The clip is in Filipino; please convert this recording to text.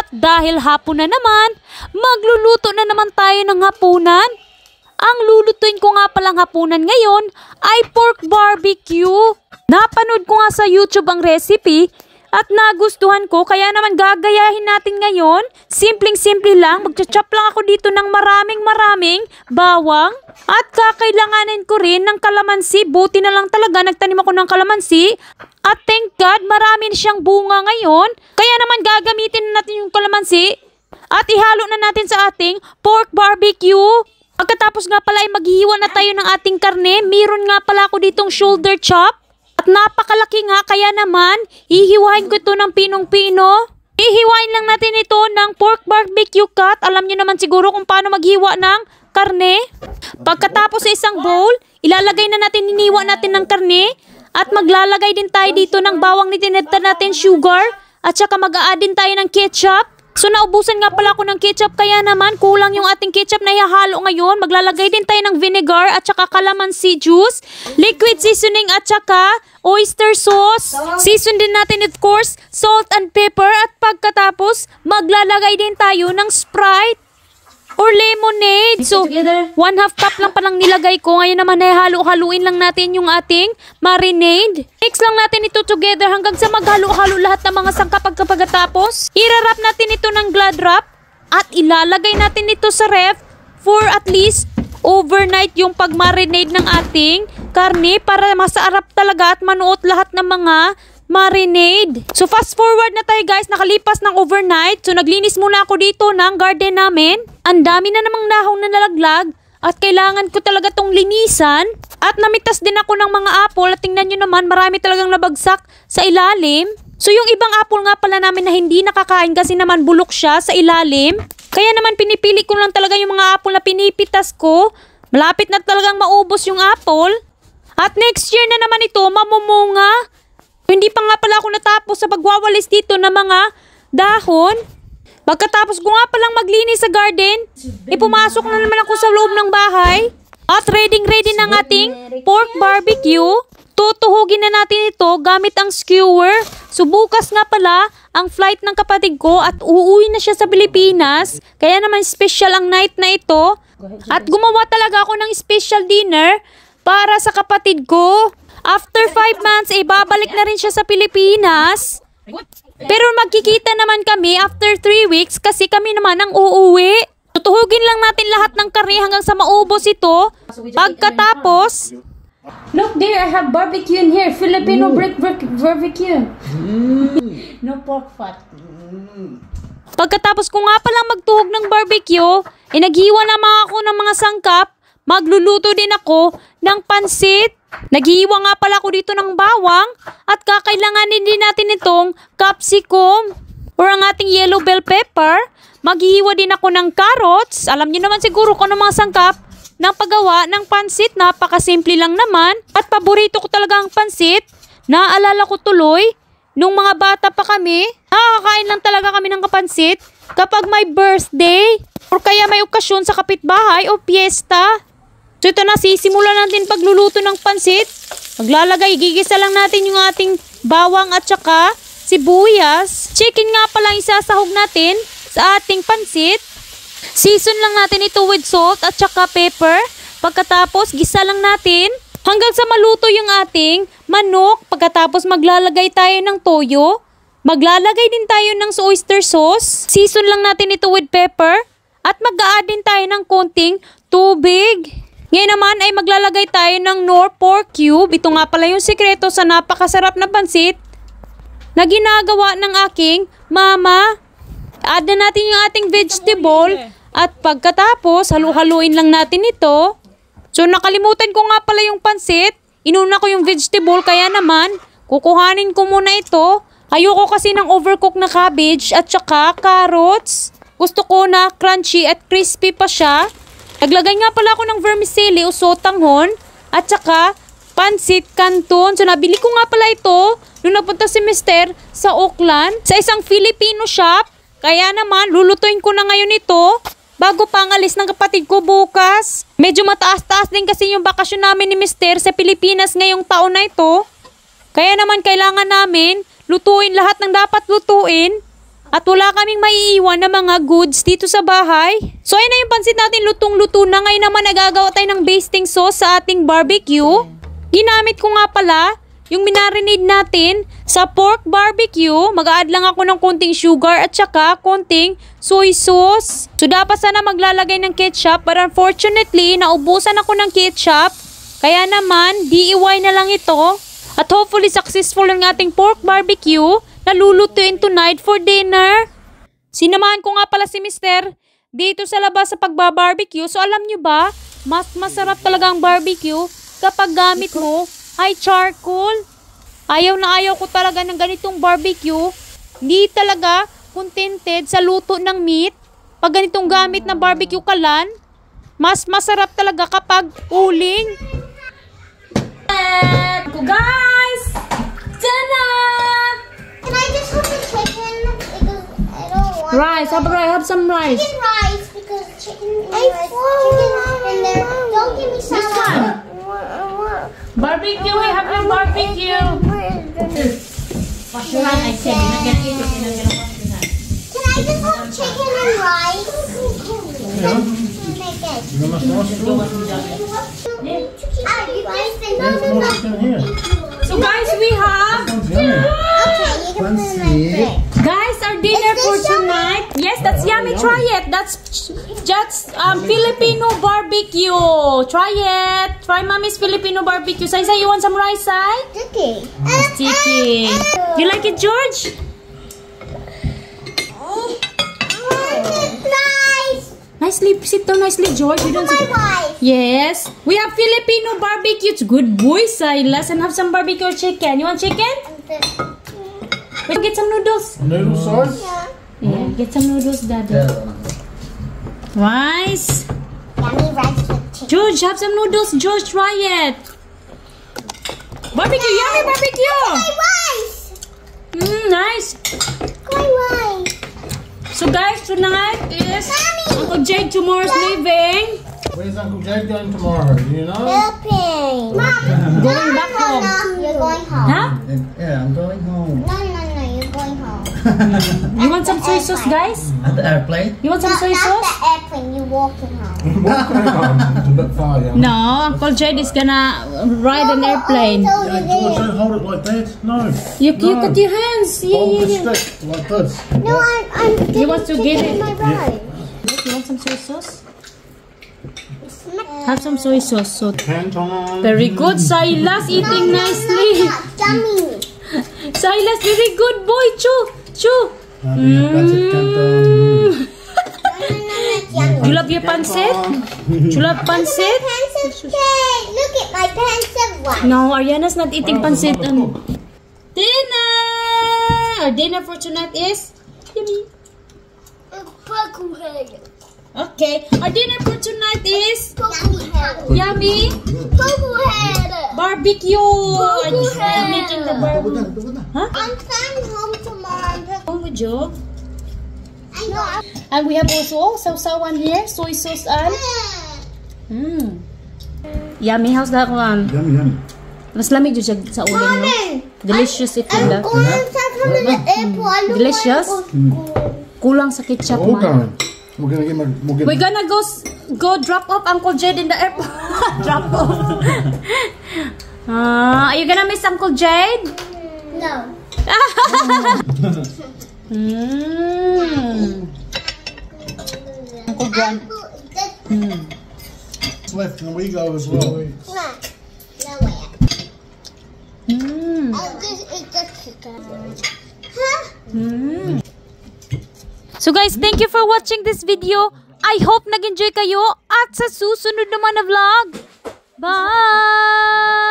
At dahil hapon na naman, magluluto na naman tayo ng hapunan. Ang lulutuin ko nga palang hapunan ngayon ay pork barbecue. Napanood ko nga sa YouTube ang recipe at nagustuhan ko, kaya naman gagayahin natin ngayon. Simpleng-simple lang, magcha-chop lang ako dito ng maraming bawang. At kakailanganin ko rin ng kalamansi, buti na lang talaga nagtanim ako ng kalamansi. At thank God, marami siyang bunga ngayon. Kaya naman gagamitin na natin yung kalamansi at ihalo na natin sa ating pork barbecue. Pagkatapos nga pala ay maghihiwa na tayo ng ating karne. Meron nga pala ako ditong shoulder chop. At napakalaki nga, kaya naman hihiwain ko ito ng pinong-pino. Hihiwain lang natin ito ng pork barbecue cut. Alam niyo naman siguro kung paano maghiwa ng karne. Pagkatapos sa isang bowl, ilalagay na natin, hiniwa natin ng karne. At maglalagay din tayo dito ng bawang ni tinita natin, sugar. At saka mag-a-add din tayo ng ketchup. So naubusan nga pala ako ng ketchup, kaya naman kulang yung ating ketchup na ihahalo ngayon. Maglalagay din tayo ng vinegar at saka calamansi juice, liquid seasoning at saka oyster sauce. Season din natin of course, salt and pepper. At pagkatapos maglalagay din tayo ng Sprite or lemonade. So 1/2 cup lang palang nilagay ko. Ngayon naman ay halo-haluin lang natin yung ating marinade. Mix lang natin ito together hanggang sa maghalo-halo lahat ng mga sangkap. Pagkatapos, i-wrap natin ito ng Glad wrap at ilalagay natin ito sa ref for at least overnight yung pag-marinade ng ating karne para masarap talaga at manuot lahat ng mga marinade. So fast forward na tayo guys, nakalipas ng overnight. So naglinis muna ako dito ng garden namin. Ang dami na namang dahon na nalaglag at kailangan ko talaga tong linisan. At namitas din ako ng mga apple at tingnan nyo naman, marami talagang nabagsak sa ilalim. So yung ibang apple nga pala namin na hindi nakakain kasi naman bulok siya sa ilalim. Kaya naman pinipili ko lang talaga yung mga apple na pinipitas ko. Malapit na talagang maubos yung apple. At next year na naman ito mamumunga. Hindi pa nga pala ako natapos sa pagwawalis dito ng mga dahon. Pagkatapos ko nga palang maglinis sa garden, pumasok na naman ako sa loob ng bahay. At ready ng ating pork barbecue. Tutuhugin na natin ito gamit ang skewer. So bukas nga pala ang flight ng kapatid ko at uuwi na siya sa Pilipinas. Kaya naman special ang night na ito. At gumawa talaga ako ng special dinner para sa kapatid ko. After 5 months, babalik na rin siya sa Pilipinas. Pero magkikita naman kami after 3 weeks kasi kami naman ang uuwi. Tutuhugin lang natin lahat ng karne hanggang sa maubos ito. Pagkatapos, look there, I have barbecue in here. Filipino barbecue. No pork fat. Pagkatapos ko nga palang magtuhog ng barbecue, naghiwa naman ako ng mga sangkap. Magluluto din ako ng pansit. Naghihiwa nga pala ako dito ng bawang at kakailanganin din natin itong capsicum or ang ating yellow bell pepper. Maghihiwa din ako ng carrots. Alam niyo naman siguro kung ano mga sangkap ng paggawa ng pansit. Napakasimple lang naman at paborito ko talaga ang pansit. Naalala ko tuloy nung mga bata pa kami, nakakain lang talaga kami ng kapansit kapag may birthday or kaya may okasyon sa kapitbahay o piyesta. So ito na, sisimulan natin pagluluto ng pansit. Maglalagay, gigisa lang natin yung ating bawang at saka sibuyas. Chicken nga pala isasahog natin sa ating pansit. Season lang natin ito with salt at saka pepper. Pagkatapos, gisa lang natin hanggang sa maluto yung ating manok. Pagkatapos, maglalagay tayo ng toyo. Maglalagay din tayo ng oyster sauce. Season lang natin ito with pepper. At mag-a-add din tayo ng konting tubig. Ngayon naman ay maglalagay tayo ng Knorr pork cube. Ito nga pala yung sikreto sa napakasarap na pansit na ginagawa ng aking mama. Add na natin yung ating vegetable at pagkatapos halu-haluin lang natin ito. So nakalimutan ko nga pala yung pansit. Inuna ko yung vegetable kaya naman kukuhanin ko muna ito. Ayoko kasi ng overcooked na cabbage at saka carrots. Gusto ko na crunchy at crispy pa siya. Naglagay nga pala ako ng vermicelli o sotanghon at saka pansit canton. So nabili ko nga pala ito nung napunta si Mister sa Auckland sa isang Filipino shop. Kaya naman lulutuin ko na ngayon ito bago pangalis ng kapatid ko bukas. Medyo mataas-taas din kasi yung bakasyon namin ni Mister sa Pilipinas ngayong taon na ito. Kaya naman kailangan namin lutuin lahat ng dapat lutuin At wala kaming maiiwan na mga goods dito sa bahay. So ayun na yung pansit natin, lutong-luto na. Ngayon naman nagagawa tayo ng basting sauce sa ating barbecue. Ginamit ko nga pala yung minarinade natin sa pork barbecue. Mag-a-add lang ako ng konting sugar at saka konting soy sauce. So dapat sana maglalagay ng ketchup, but unfortunately naubusan ako ng ketchup. Kaya naman DIY na lang ito. At hopefully successful ang ating pork barbecue na lulutuin tonight for dinner. Sinamahan ko nga pala si Mister dito sa labas sa pagbabarbecue. So alam nyo ba, mas masarap talaga ang barbecue kapag gamit mo ay charcoal. Ayaw na ayaw ko talaga ng ganitong barbecue. Hindi talaga contented sa luto ng meat. Pag ganitong gamit na barbecue kalan, mas masarap talaga kapag uling. Guys! Tada! Can I just have the chicken? Because I don't want Rice, have some rice. chicken rice because chicken rice in there. Don't give me some. Barbecue, we have your barbecue. Wash your hand, I said. Can I just have chicken and rice? So guys, we have guys our dinner for tonight. Yes, that's yummy. Try it. That's just Filipino barbecue. Try it. Try Mommy's Filipino barbecue. Say, you want some rice, Sai? Okay. Sticky. You like it, George? Nicely, sit down nicely, George. You don't sit. Yes. We have Filipino barbecue. It's good boy, Silas. And have some barbecue chicken. You want chicken? Wait, get some noodles. Noodle sauce? Yeah, get some noodles, Daddy. Rice. Yummy rice with chicken. George, have some noodles. George, try it. Barbecue, yummy barbecue. Rice! Nice. Rice! So guys, tonight is Uncle Jade tomorrow's leaving. Where's Uncle Jade going tomorrow? Do you know? Helping. Mom, Going back home. You're going home. Huh? Yeah, I'm going home. No, you're going home. You want some soy sauce, guys? At the airplane? You want some soy Not sauce? the airplane, you're walking home. It's a bit far, yeah. No, Uncle Jade is gonna ride an airplane. Oh, Yeah, George, don't hold it like that. No. You No. cut your hands. Hold the Yeah. stick like this. No, I'm He wants to get chicken it. in my ride. You want some soy sauce? Smack. Have some soy sauce. So Canton. very good, Silas eating nicely. Yummy. Silas, very good boy. Chew. That's it, Canton. Yummy. You love your pancit? You love pancit? Pensive cake. Look at my pensive one. No, Ariana's not eating pancit. Dinner! Our dinner for tonight is yummy. Okay, our dinner for tonight is yummy barbecue. I'm making the barbecue. Huh? I'm coming home tomorrow. Home with you. I know. And we have also sausawan here, soy sauce and yummy. How's that one? Yummy, yummy. Mas lamig jud siya sa uling, no? Delicious ito I'm na. going to come in the airport. I don't Delicious? wanna go. Kulang sa ketchup, We're all man. going. We're gonna get my. We're gonna go drop off Uncle Jade in the airport. Drop off. Are you gonna miss Uncle Jade? No. Uncle John. It's left and we go as well. No way. I'll just eat the chicken. Huh? So guys, thank you for watching this video. I hope nag-enjoy kayo at sa susunod naman na vlog. Bye!